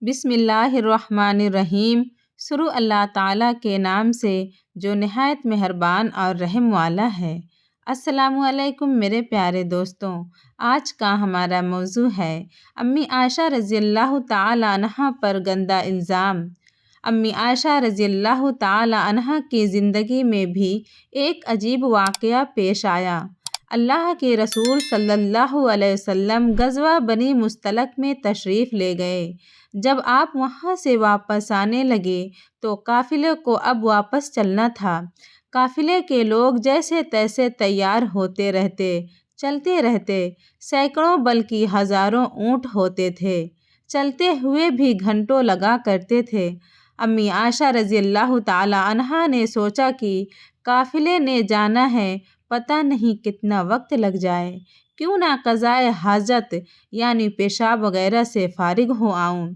بسم اللہ الرحمن الرحیم۔ شروع اللہ تعالیٰ کے نام سے جو نہایت مہربان اور رحم والا ہے۔ السلام علیکم میرے پیارے دوستوں، آج کا ہمارا موضوع ہے امی عائشہ رضی اللہ تعالیٰ عنہا پر گندہ الزام۔ امی عائشہ رضی اللہ تعالیٰ عنہا کی زندگی میں بھی ایک عجیب واقعہ پیش آیا۔ اللہ کے رسول صلی اللہ علیہ وسلم غزوہ بنی مصطلق میں تشریف لے گئے۔ جب آپ وہاں سے واپس آنے لگے تو قافلے کو اب واپس چلنا تھا۔ قافلے کے لوگ جیسے تیسے تیار ہوتے رہتے، چلتے رہتے۔ سینکڑوں بلکہ ہزاروں اونٹ ہوتے تھے، چلتے ہوئے بھی گھنٹوں لگا کرتے تھے۔ امی عائشہ رضی اللہ تعالیٰ عنہا نے سوچا کہ قافلے نے جانا ہے، پتہ نہیں کتنا وقت لگ جائے، کیوں نہ قضائے حاجت یعنی پیشاب وغیرہ سے فارغ ہو آؤں۔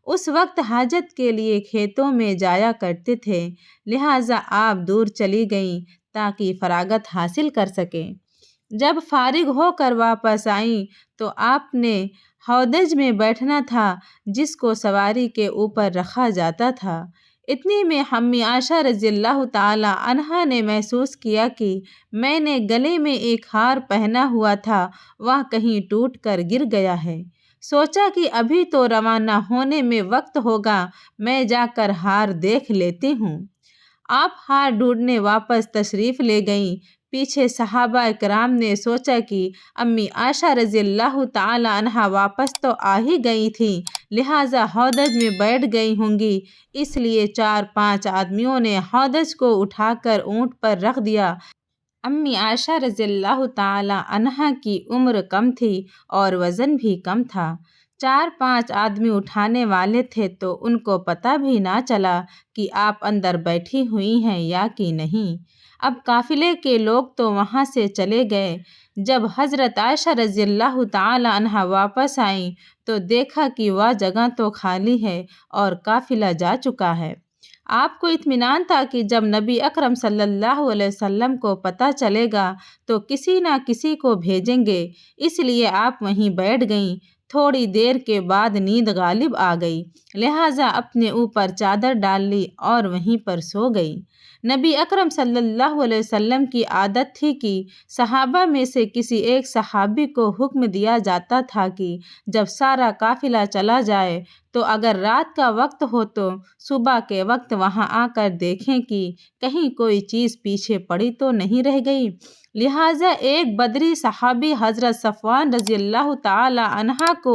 اس وقت حاجت کے لیے کھیتوں میں جایا کرتے تھے، لہٰذا آپ دور چلی گئیں تاکہ فراغت حاصل کر سکیں۔ جب فارغ ہو کر واپس آئیں تو آپ نے ہودج میں بیٹھنا تھا، جس کو سواری کے اوپر رکھا جاتا تھا۔ اتنی میں امی عائشہ رضی اللہ تعالیٰ عنہا نے محسوس کیا کہ میں نے گلے میں ایک ہار پہنا ہوا تھا، وہ کہیں ٹوٹ کر گر گیا ہے۔ سوچا کہ ابھی تو روانہ ہونے میں وقت ہوگا، میں جا کر ہار دیکھ لیتی ہوں۔ آپ ہار ڈھونڈنے واپس تشریف لے گئیں۔ پیچھے صحابہ کرام نے سوچا کہ امی عائشہ رضی اللہ تعالیٰ عنہا واپس تو آ ہی گئی تھیں، لہٰذا ہودج میں بیٹھ گئی ہوں گی، اس لیے 4-5 آدمیوں نے ہودج کو اٹھا کر اونٹ پر رکھ دیا۔ امی عائشہ رضی اللہ تعالیٰ عنہا کی عمر کم تھی اور وزن بھی کم تھا۔ 4-5 آدمی اٹھانے والے تھے تو ان کو پتہ بھی نہ چلا کہ آپ اندر بیٹھی ہوئی ہیں یا کہ نہیں۔ اب قافلے کے لوگ تو وہاں سے چلے گئے۔ جب حضرت عائشہ رضی اللہ تعالیٰ عنہا واپس آئیں تو دیکھا کہ وہ جگہ تو خالی ہے اور قافلہ جا چکا ہے۔ آپ کو اطمینان تھا کہ جب نبی اکرم صلی اللہ علیہ وسلم کو پتہ چلے گا تو کسی نہ کسی کو بھیجیں گے، اس لیے آپ وہیں بیٹھ گئیں۔ تھوڑی دیر کے بعد نیند غالب آ گئی، لہٰذا اپنے اوپر چادر ڈال لی اور وہیں پر سو گئی۔ نبی اکرم صلی اللہ علیہ وسلم کی عادت تھی کہ صحابہ میں سے کسی ایک صحابی کو حکم دیا جاتا تھا کہ جب سارا قافلہ چلا جائے تو اگر رات کا وقت ہو تو صبح کے وقت وہاں آ کر دیکھیں کہ کہیں کوئی چیز پیچھے پڑی تو نہیں رہ گئی۔ لہٰذا ایک بدری صحابی حضرت صفوان رضی اللہ تعالیٰ عنہ کو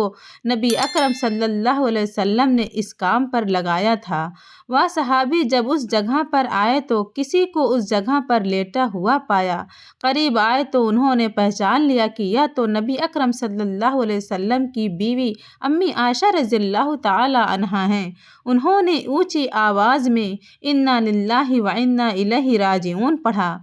نبی اکرم صلی اللہ علیہ وسلم نے اس کام پر لگایا تھا۔ وہ صحابی جب اس جگہ پر آئے تو کسی کو اس جگہ پر لیٹا ہوا پایا۔ قریب آئے تو انہوں نے پہچان لیا کہ یہ تو نبی اکرم صلی اللہ علیہ وسلم کی بیوی امی عائشہ رضی اللہ تعالیٰ عنہا ہیں۔ انہوں نے اونچی آواز میں انا للہ و انا الیہ راجعون پڑھا۔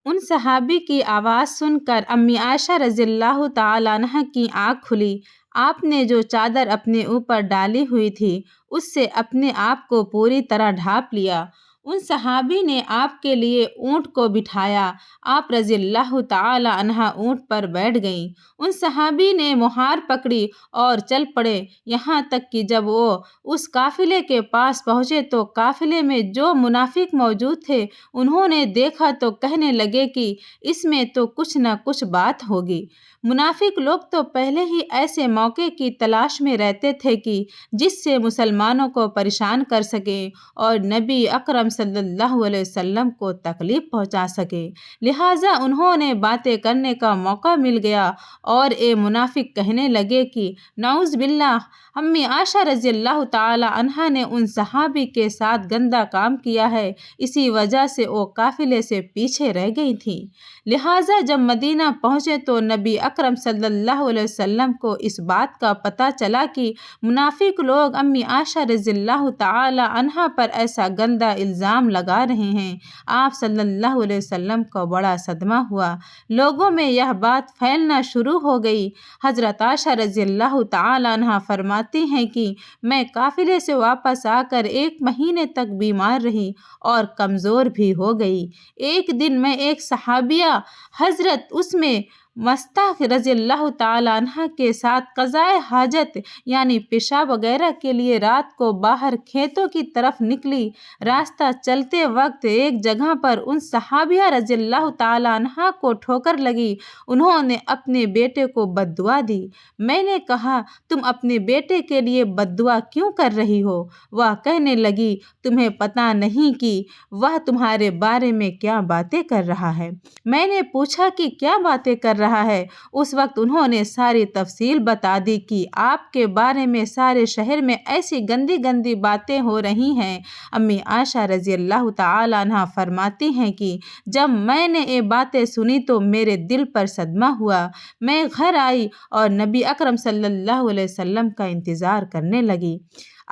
ان صحابی کی آواز سن کر امی عائشہ رضی اللہ تعالیٰ عنہا کی آنکھ کھلی۔ آپ نے جو چادر اپنے اوپر ڈالی ہوئی تھی اس سے اپنے آپ کو پوری طرح ڈھانپ لیا۔ ان صحابی نے آپ کے لیے اونٹ کو بٹھایا۔ آپ رضی اللہ تعالیٰ عنہا اونٹ پر بیٹھ گئیں۔ ان صحابی نے مہار پکڑی اور چل پڑے، یہاں تک کہ جب وہ اس قافلے کے پاس پہنچے تو قافلے میں جو منافق موجود تھے انہوں نے دیکھا تو کہنے لگے کہ اس میں تو کچھ نہ کچھ بات ہوگی۔ منافق لوگ تو پہلے ہی ایسے موقع کی تلاش میں رہتے تھے کہ جس سے مسلمانوں کو پریشان کر سکیں اور نبی اکرم صلی اللہ علیہ وسلم کو تکلیف پہنچا سکیں، لہٰذا انہوں نے باتیں کرنے کا موقع مل گیا اور منافق کہنے لگے کہ نعوذ باللہ، امی عائشہ رضی اللہ تعالیٰ عنہا نے ان صحابی کے ساتھ گندا کام کیا ہے، اسی وجہ سے وہ قافلے سے پیچھے رہ گئی تھیں۔ لہٰذا جب مدینہ پہنچے تو نبی اکرم صلی اللہ علیہ وسلم کو اس بات کا پتہ چلا کہ منافق لوگ امی عائشہ رضی اللہ تعالیٰ عنہا پر ایسا گندا الزام لگا رہے ہیں۔ آپ صلی اللہ علیہ وسلم کو بڑا صدمہ ہوا، لوگوں میں یہ بات پھیلنا شروع ہو گئی۔ حضرت عائشہ رضی اللہ تعالیٰ عنہا فرماتی ہیں کہ میں قافلے سے واپس آ کر 1 مہینے تک بیمار رہی اور کمزور بھی ہو گئی۔ ایک دن میں ایک صحابیہ حضرت اس میں मस्ताह रज़ी अल्लाह ताला अन्हा के साथ क़ज़ाए हाजत यानी पेशाब वगैरह के लिए रात को बाहर खेतों की तरफ निकली। रास्ता चलते वक्त एक जगह पर उन सहाबिया रज़ी अल्लाह ताला अन्हा को ठोकर लगी। उन्होंने अपने बेटे को बद्दुआ दी। मैंने कहा, तुम अपने बेटे के लिए बद्दुआ क्यों कर रही हो? वह कहने लगी, तुम्हें पता नहीं कि वह तुम्हारे बारे में क्या बातें कर रहा है। मैंने पूछा कि क्या बातें कर रहा है? उस वक्त उन्होंने सारी तफसील बता दी कि आपके बारे में सारे शहर में ऐसी गंदी गंदी बातें हो रही हैं। अम्मी आयशा रज़ी अल्लाह ताला अन्हा फरमाती हैं कि जब मैंने ये बातें सुनी तो मेरे दिल पर सदमा हुआ। मैं घर आई और नबी अकरम सल्लल्लाहु अलैहि वसल्लम का इंतज़ार करने लगी।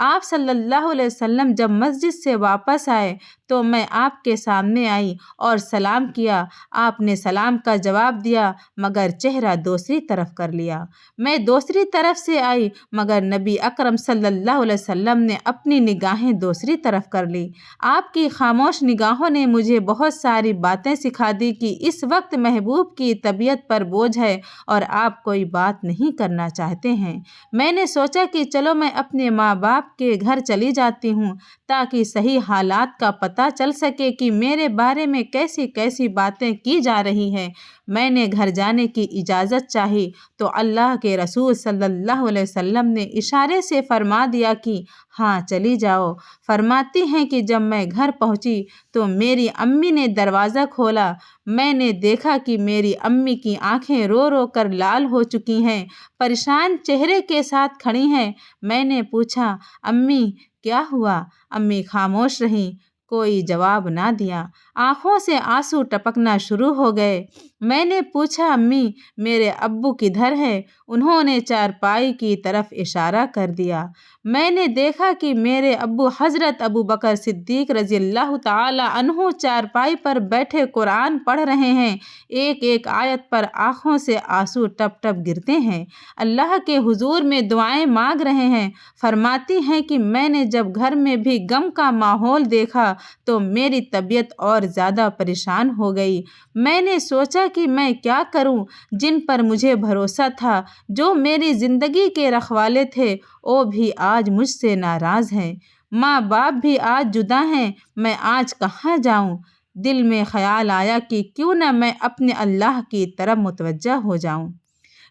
आप सल्लल्लाहु अलैहि वसल्लम जब मस्जिद से वापस आए तो मैं आपके सामने आई और सलाम किया। आपने सलाम का जवाब दिया मगर चेहरा दूसरी तरफ कर लिया। मैं दूसरी तरफ से आई मगर नबी अकरम सल्लल्लाहु अलैहि वसल्लम ने अपनी निगाहें दूसरी तरफ कर ली। आपकी खामोश निगाहों ने मुझे बहुत सारी बातें सिखा दी कि इस वक्त महबूब की तबीयत पर बोझ है और आप कोई बात नहीं करना चाहते हैं। मैंने सोचा कि चलो मैं अपने माँ बाप के घर चली जाती हूँ ताकि सही हालात का पता चल सके कि मेरे बारे में कैसी कैसी बातें की जा रही हैं। मैंने घर जाने की इजाज़त चाही तो अल्लाह के रसूल सल्लल्लाहु अलैहि वसल्लम ने इशारे से फरमा दिया कि हाँ चली जाओ। फरमाती हैं कि जब मैं घर पहुँची तो मेरी अम्मी ने दरवाज़ा खोला। मैंने देखा कि मेरी अम्मी की आंखें रो रो कर लाल हो चुकी हैं, परेशान चेहरे के साथ खड़ी हैं। मैंने पूछा, अम्मी क्या हुआ? अम्मी खामोश रहीं, कोई जवाब ना दिया। आँखों से आंसू टपकना शुरू हो गए। मैंने पूछा, अम्मी मेरे अब्बू किधर हैं? उन्होंने चारपाई की तरफ इशारा कर दिया। मैंने देखा कि मेरे अब्बू हज़रत अबू बकर सिद्दीक़ रज़ी अल्लाह ताला अन्हु चारपाई पर बैठे कुरान पढ़ रहे हैं। एक एक आयत पर आँखों से आंसू टप टप गिरते हैं। अल्लाह के हुजूर में दुआएं मांग रहे हैं। फरमाती हैं कि मैंने जब घर में भी गम का माहौल देखा तो मेरी तबीयत और ज़्यादा परेशान हो गई। मैंने सोचा कि मैं क्या करूं? जिन पर मुझे भरोसा था, जो मेरी ज़िंदगी के रखवाले थे, वो भी आज मुझसे नाराज़ हैं। माँ बाप भी आज जुदा हैं। मैं आज कहाँ जाऊं? दिल में ख्याल आया कि क्यों न मैं अपने अल्लाह की तरफ मुतवज्जा हो जाऊं।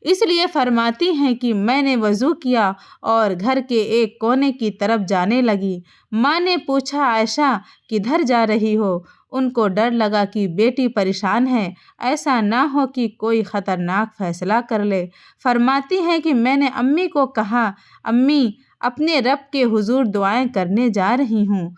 इसलिए फरमाती हैं कि मैंने वज़ू किया और घर के एक कोने की तरफ जाने लगी। माँ ने पूछा, आयशा किधर जा रही हो? उनको डर लगा कि बेटी परेशान है, ऐसा ना हो कि कोई ख़तरनाक फ़ैसला कर ले। फरमाती हैं कि मैंने अम्मी को कहा, अम्मी अपने रब के हुजूर दुआएं करने जा रही हूँ।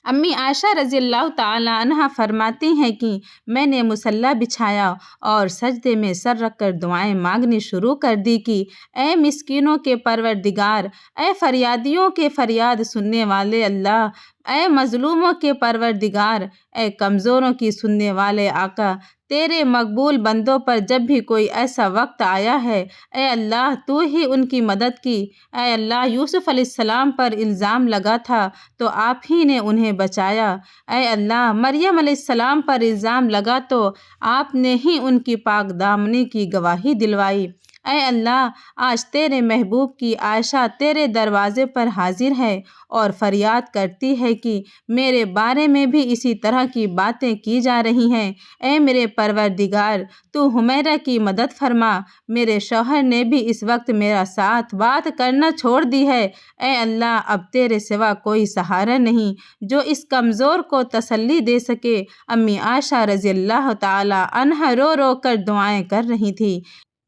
अम्मी आयशा रज़ी अल्लाह ताला अन्हा फरमाती हैं कि मैंने मुसल्ला बिछाया और सजदे में सर रखकर दुआएं मांगनी शुरू कर दी कि ए मिस्कीनों के परवरदिगार, ए फरियादियों के फरियाद सुनने वाले अल्लाह, ए मज़लूमों के परवरदिगार, ए कमज़ोरों की सुनने वाले आका, तेरे मकबूल बंदों पर जब भी कोई ऐसा वक्त आया है, ए अल्लाह तू ही उनकी मदद की। ए अल्लाह यूसुफ अलैहिस्सलाम पर इल्ज़ाम लगा था तो आप ही ने उन्हें बचाया। ए अल्लाह मरियम अलैहिस्सलाम पर इल्ज़ाम लगा तो आपने ही उनकी पाक दामनी की गवाही दिलवाई। ए अल्लाह आज तेरे महबूब की आयशा तेरे दरवाज़े पर हाजिर है और फरियाद करती है कि मेरे बारे में भी इसी तरह की बातें की जा रही हैं। ए मेरे परवरदिगार, तू हुमैरा की मदद फरमा। मेरे शौहर ने भी इस वक्त मेरा साथ बात करना छोड़ दी है। ए अल्लाह अब तेरे सिवा कोई सहारा नहीं जो इस कमज़ोर को तसल्ली दे सके। अम्मी आयशा रज़ी अल्लाह ताला अन्हा रो रो कर दुआएं कर रही थी।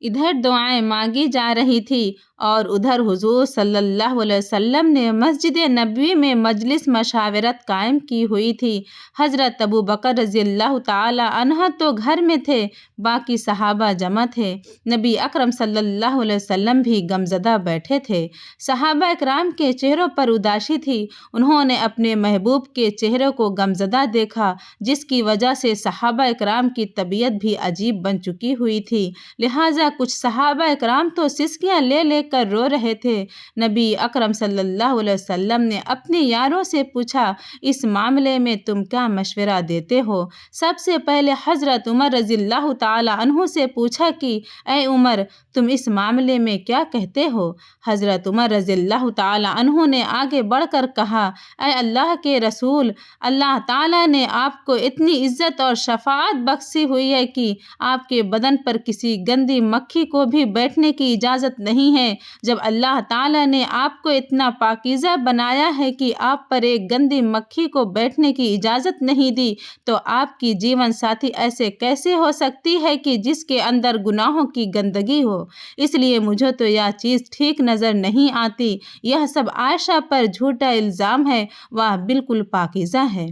इधर दुआएं मांगी जा रही थी और उधर हुजूर सल्लल्लाहु अलैहि वसल्लम ने मस्जिद नबवी में मजलिस मशावरत कायम की हुई थी। हज़रत अबू बकर रज़ी अल्लाह ताला अन्हा तो घर में थे, बाकी सहाबा जमा थे। नबी अकरम सल्लल्लाहु अलैहि वसल्लम भी गमज़दा बैठे थे। सहाबा इकराम के चेहरों पर उदासी थी। उन्होंने अपने महबूब के चेहरे को गमज़दा देखा, जिसकी वजह से सहाबा इकराम की तबीयत भी अजीब बन चुकी हुई थी। लिहाजा کچھ صحابہ اکرام تو سسکیاں لے لے کر رو رہے تھے۔ نبی اکرم صلی اللہ علیہ وسلم نے اپنے یاروں سے پوچھا، اس معاملے میں تم کیا مشورہ دیتے ہو؟ سب سے پہلے حضرت عمر رضی اللہ تعالیٰ عنہ سے پوچھا کہ اے عمر، تم اس معاملے میں کیا کہتے ہو؟ حضرت عمر رضی اللہ تعالیٰ عنہ نے آگے بڑھ کر کہا، اے اللہ کے رسول، اللہ تعالیٰ نے آپ کو اتنی عزت اور شفاعت بخشی ہوئی ہے کہ آپ کے بدن پر کسی گندی مکھی کو بھی بیٹھنے کی اجازت نہیں ہے۔ جب اللہ تعالیٰ نے آپ کو اتنا پاکیزہ بنایا ہے کہ آپ پر ایک گندی مکھی کو بیٹھنے کی اجازت نہیں دی، تو آپ کی جیون ساتھی ایسے کیسے ہو سکتی ہے کہ جس کے اندر گناہوں کی گندگی ہو؟ اس لیے مجھے تو یہ چیز ٹھیک نظر نہیں آتی۔ یہ سب عائشہ پر جھوٹا الزام ہے، وہ بالکل پاکیزہ ہے۔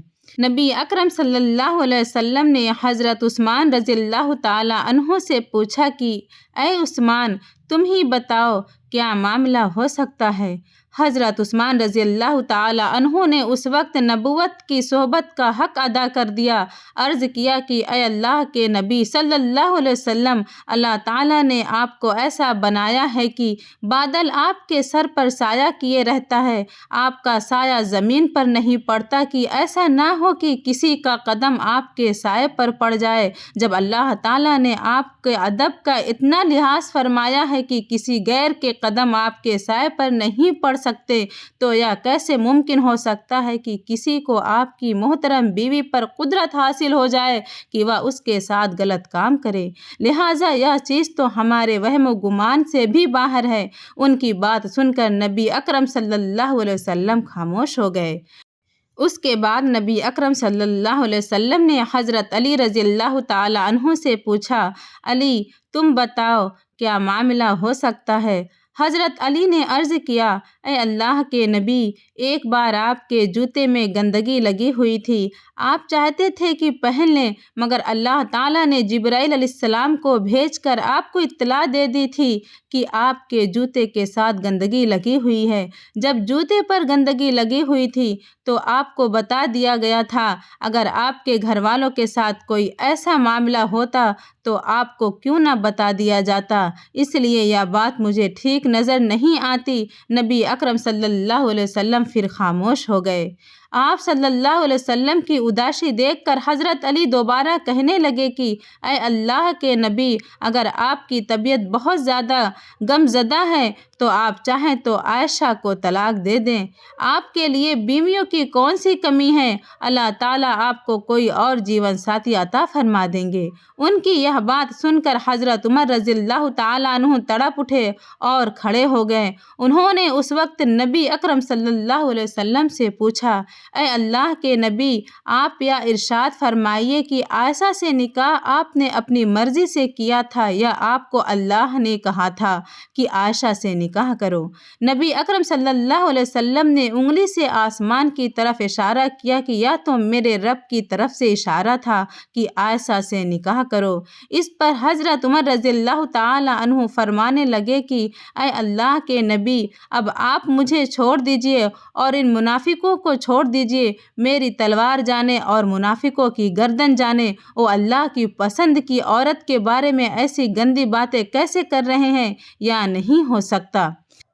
نبی اکرم صلی اللہ علیہ وسلم نے حضرت عثمان رضی اللہ تعالیٰ عنہ سے پوچھا کہ اے عثمان، تم ہی بتاؤ کیا معاملہ ہو سکتا ہے؟ حضرت عثمان رضی اللہ تعالیٰ عنہ نے اس وقت نبوت کی صحبت کا حق ادا کر دیا۔ عرض کیا کہ اے اللہ کے نبی صلی اللہ علیہ وسلم، اللہ تعالیٰ نے آپ کو ایسا بنایا ہے کہ بادل آپ کے سر پر سایہ کیے رہتا ہے، آپ کا سایہ زمین پر نہیں پڑتا کہ ایسا نہ ہو کہ کسی کا قدم آپ کے سائے پر پڑ جائے۔ جب اللہ تعالیٰ نے آپ کے ادب کا اتنا لحاظ فرمایا ہے کہ کسی غیر کے قدم آپ کے سائے پر نہیں پڑ سکتے، تو یہ کیسے ممکن ہو سکتا ہے کہ کسی کو آپ کی محترم بیوی پر قدرت حاصل ہو جائے کہ وہ اس کے ساتھ غلط کام کرے؟ لہٰذا یہ چیز تو ہمارے وہم و گمان سے بھی باہر ہے۔ ان کی بات سن کر نبی اکرم صلی اللہ علیہ وسلم خاموش ہو گئے۔ اس کے بعد نبی اکرم صلی اللہ علیہ وسلم نے حضرت علی رضی اللہ تعالیٰ عنہ سے پوچھا، علی، تم بتاؤ کیا معاملہ ہو سکتا ہے؟ حضرت علی نے عرض کیا، اے اللہ کے نبی، ایک بار آپ کے جوتے میں گندگی لگی ہوئی تھی، آپ چاہتے تھے کہ پہن لیں، مگر اللہ تعالیٰ نے جبرائیل علیہ السلام کو بھیج کر آپ کو اطلاع دے دی تھی کہ آپ کے جوتے کے ساتھ گندگی لگی ہوئی ہے۔ جب جوتے پر گندگی لگی ہوئی تھی تو آپ کو بتا دیا گیا تھا، اگر آپ کے گھر والوں کے ساتھ کوئی ایسا معاملہ ہوتا تو آپ کو کیوں نہ بتا دیا جاتا؟ اس لیے یہ بات مجھے ٹھیک نظر نہیں آتی۔ نبی اکرم صلی اللہ علیہ وسلم پھر خاموش ہو گئے۔ آپ صلی اللہ علیہ وسلم کی اداسی دیکھ کر حضرت علی دوبارہ کہنے لگے کہ اے اللہ کے نبی، اگر آپ کی طبیعت بہت زیادہ غم زدہ ہے تو آپ چاہیں تو عائشہ کو طلاق دے دیں۔ آپ کے لیے بیویوں کی کون سی کمی ہے؟ اللہ تعالیٰ آپ کو کوئی اور جیون ساتھی عطا فرما دیں گے۔ ان کی یہ بات سن کر حضرت عمر رضی اللہ تعالیٰ عنہ تڑپ اٹھے اور کھڑے ہو گئے۔ انہوں نے اس وقت نبی اکرم صلی اللہ علیہ وسلم سے پوچھا، اے اللہ کے نبی، آپ یہ ارشاد فرمائیے کہ عائشہ سے نکاح آپ نے اپنی مرضی سے کیا تھا یا آپ کو اللہ نے کہا تھا کہ عائشہ سے نکاح کرو؟ نبی اکرم صلی اللہ علیہ وسلم نے انگلی سے آسمان کی طرف اشارہ کیا کہ یا تو میرے رب کی طرف سے اشارہ تھا کہ عائشہ سے نکاح کرو۔ اس پر حضرت عمر رضی اللہ تعالیٰ عنہ فرمانے لگے کہ اے اللہ کے نبی، اب آپ مجھے چھوڑ دیجئے اور ان منافقوں کو چھوڑ دیجئے۔ میری تلوار جانے اور منافقوں کی گردن جانے، وہ اللہ کی پسند کی عورت کے بارے میں ایسی گندی باتیں کیسے کر رہے ہیں؟ یا نہیں ہو سکتا۔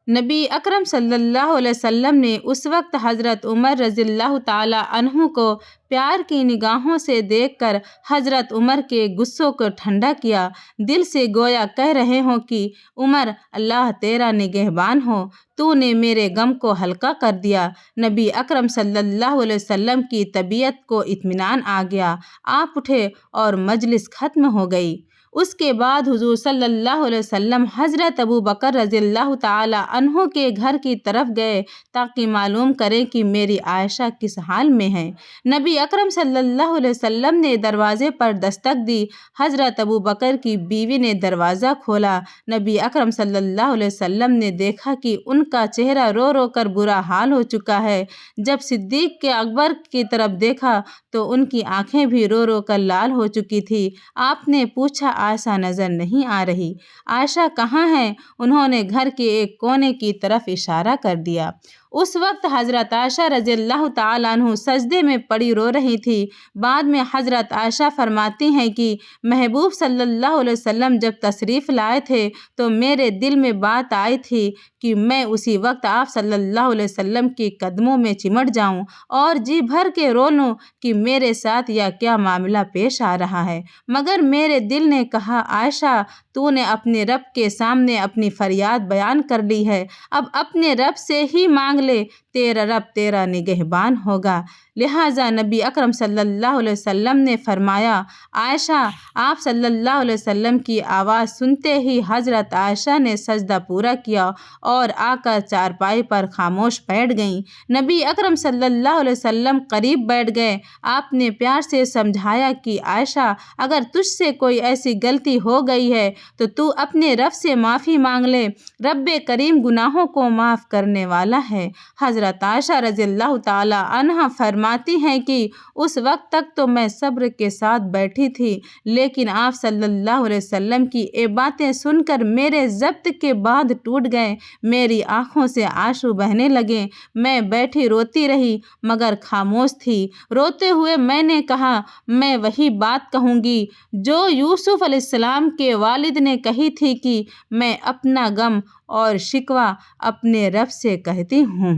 نبی اکرم صلی اللہ علیہ وسلم نے اس وقت حضرت عمر رضی اللہ تعالیٰ عنہ کو پیار کی نگاہوں سے دیکھ کر حضرت عمر کے غصوں کو ٹھنڈا کیا، دل سے گویا کہہ رہے ہوں کہ عمر، اللہ تیرا نگہبان ہو، تو نے میرے غم کو ہلکا کر دیا۔ نبی اکرم صلی اللہ علیہ وسلم کی طبیعت کو اطمینان آ گیا، آپ اٹھے اور مجلس ختم ہو گئی۔ اس کے بعد حضور صلی اللہ علیہ وسلم حضرت ابو بکر رضی اللہ تعالیٰ عنہ کے گھر کی طرف گئے تاکہ معلوم کریں کہ میری عائشہ کس حال میں ہے۔ نبی اکرم صلی اللہ علیہ وسلم نے دروازے پر دستک دی۔ حضرت ابو بکر کی بیوی نے دروازہ کھولا۔ نبی اکرم صلی اللہ علیہ وسلم نے دیکھا کہ ان کا چہرہ رو رو کر برا حال ہو چکا ہے۔ جب صدیق کے اکبر کی طرف دیکھا تو ان کی آنکھیں بھی رو رو کر لال ہو چکی تھی۔ آپ نے پوچھا، عائشہ نظر نہیں آ رہی؟ عائشہ کہاں ہے؟ انہوں نے گھر کے ایک کونے کی طرف اشارہ کر دیا۔ उस वक्त हज़रत आयशा रज़ी अल्लाह ताला अन्हा सजदे में पड़ी रो रही थी। बाद में हज़रत आयशा फरमाती हैं कि महबूब सल्लल्लाहु अलैहि वसल्लम जब तशरीफ़ लाए थे तो मेरे दिल में बात आई थी कि मैं उसी वक्त आप सल्लल्लाहु अलैहि वसल्लम के कदमों में चिमट जाऊं और जी भर के रो लूं कि मेरे साथ यह क्या मामला पेश आ रहा है। मगर मेरे दिल ने कहा, आयशा, तूने अपने रब के सामने अपनी फरियाद बयान कर ली है, अब अपने रब से ही मांग ले, तेरा रब तेरा निगहबान होगा। लिहाजा नबी अकरम सल्लल्लाहु अलैहि वसल्लम ने फरमाया, आयशा, आप सल्लल्लाहु अलैहि वसल्लम की आवाज़ सुनते ही हज़रत आयशा ने सजदा पूरा किया और आकर चारपाई पर खामोश बैठ गईं। नबी अकरम सल्लल्लाहु अलैहि वसल्लम करीब बैठ गए। आपने प्यार से समझाया कि आयशा, अगर तुझसे कोई ऐसी गलती हो गई है तो तू अपने रब से माफ़ी मांग ले, रब्बे करीम गुनाहों को माफ़ करने वाला है। हज़रत आयशा रज़ियल्लाहु ताला अन्हा फरमाती हैं कि उस वक्त तक तो मैं सब्र के साथ बैठी थी, लेकिन आप सल्लल्लाहु अलैहि वसल्लम की ये बातें सुनकर मेरे ज़ब्त के बाँध टूट गए, मेरी आँखों से आंसू बहने लगे। मैं बैठी रोती रही मगर खामोश थी। रोते हुए मैंने कहा, मैं वही बात कहूँगी जो यूसुफ अलैहिस्सलाम के वालिद ने कही थी कि मैं अपना गम और शिकवा अपने रब से कहती हूँ।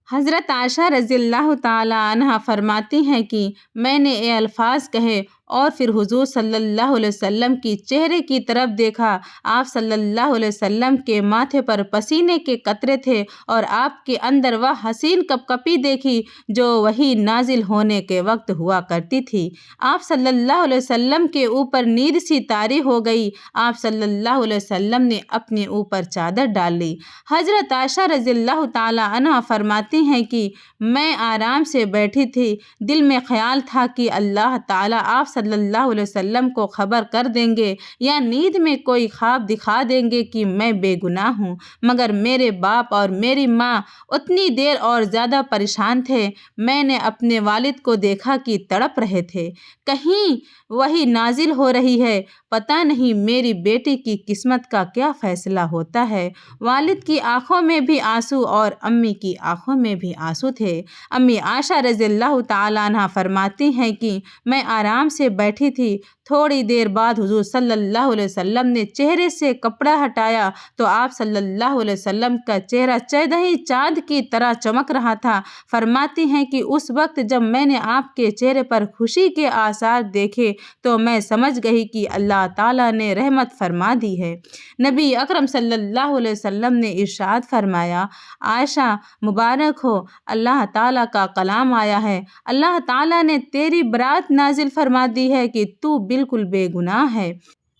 हज़रत आयशा रज़ियल्लाहु ताला अन्हा फरमाती हैं कि मैंने ये अल्फाज कहे और फिर हुज़ूर सल्लल्लाहु अलैहि वसल्लम की चेहरे की तरफ देखा। आप सल्लल्लाहु अलैहि वसल्लम के माथे पर पसीने के कतरे थे और आपके अंदर वह हसीन कपकपी देखी जो वही नाजिल होने के वक्त हुआ करती थी। आप सल्लल्लाहु अलैहि वसल्लम के ऊपर नींद सी तारी हो गई। आप सल्लल्लाहु अलैहि वसल्लम ने अपने ऊपर चादर डाल ली। हज़रत आयशा रज़ियल्लाहु ताला अन्हा फरमाती हैं कि मैं आराम से बैठी थी, दिल में ख्याल था कि अल्लाह ताला आप सल्लल्लाहु अलैहि वसल्लम को खबर कर देंगे या नींद में कोई ख्वाब दिखा देंगे कि मैं बेगुनाह हूँ। मगर मेरे बाप और मेरी माँ उतनी देर और ज़्यादा परेशान थे। मैंने अपने वालिद को देखा कि तड़प रहे थे, कहीं वही नाजिल हो रही है, पता नहीं मेरी बेटी की किस्मत का क्या फ़ैसला होता है। वालिद की आंखों में भी आंसू और अम्मी की आंखों में भी आंसू थे। अम्मी आयशा रज़ियल्लाहु ताला अन्हा फरमाती हैं कि मैं आराम से बैठी थी। थोड़ी देर बाद हुज़ूर सल्लल्लाहु अलैहि वसल्लम ने चेहरे से कपड़ा हटाया तो आप सल्लल्लाहु अलैहि वसल्लम का चेहरा चौदही चाँद की तरह चमक रहा था। फरमाती हैं कि उस वक्त जब मैंने आपके चेहरे पर खुशी के आसार देखे तो मैं समझ गई कि अल्लाह ताला ने रहमत फरमा दी है। नबी अकरम सल्लल्लाहु अलैहि वसल्लम ने इरशाद फरमाया, आयशा, मुबारक हो, अल्लाह ताला का कलाम आया है, अल्लाह ताला ने तेरी बरात नाजिल फरमा दी है कि तू बिल्कुल बेगुनाह है।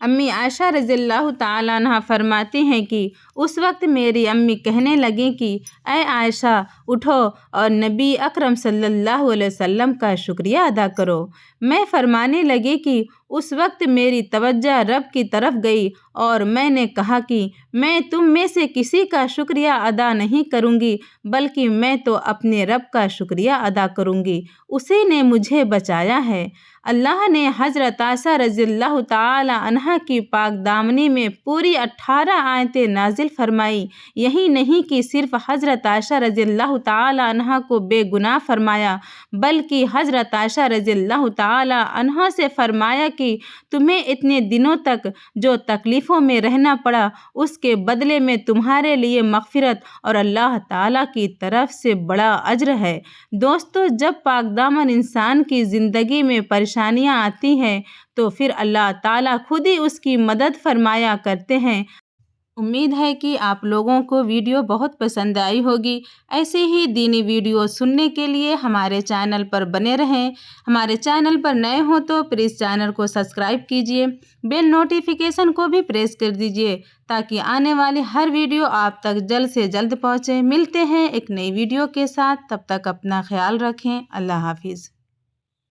अम्मी आयशा रज़ियल्लाहु ताला अन्हा फरमाती हैं कि उस वक्त मेरी अम्मी कहने लगीं कि ऐ आयशा, उठो और नबी अकरम सल्लल्लाहु अलैहि वसल्लम का शुक्रिया अदा करो। मैं फरमाने लगी कि उस वक्त मेरी तवज्जो रब की तरफ गई और मैंने कहा कि मैं तुम में से किसी का शुक्रिया अदा नहीं करूँगी, बल्कि मैं तो अपने रब का शुक्रिया अदा करूँगी, उसी ने मुझे बचाया है। अल्लाह ने हज़रत आयशा रज़ियल्लाहु ताला अन्हा की पाक दामनी में पूरी 18 आयतें नाजिल फरमाई। यही नहीं कि सिर्फ़ हज़रत आयशा रज़ियल्लाहु ताला अन्हा को बेगुनाह फरमाया, बल्कि हज़रत आयशा रज़ियल्लाहु ताला अन्हा से फरमाया कि तुम्हें इतने दिनों तक जो तकलीफ़ों में रहना पड़ा, उसके बदले में तुम्हारे लिए मग़फ़िरत और अल्लाह ताला की तरफ से बड़ा अज्र है। दोस्तों, जब पाक दामन इंसान की ज़िंदगी में परेशानियाँ आती हैं तो फिर अल्लाह ताला खुद ही उसकी मदद फरमाया करते हैं। उम्मीद है कि आप लोगों को वीडियो बहुत पसंद आई होगी। ऐसे ही दीनी वीडियो सुनने के लिए हमारे चैनल पर बने रहें। हमारे चैनल पर नए हो तो प्लीज़ चैनल को सब्सक्राइब कीजिए, बेल नोटिफिकेशन को भी प्रेस कर दीजिए ताकि आने वाली हर वीडियो आप तक जल्द से जल्द पहुँचे। मिलते हैं एक नई वीडियो के साथ, तब तक अपना ख्याल रखें। अल्लाह हाफिज़।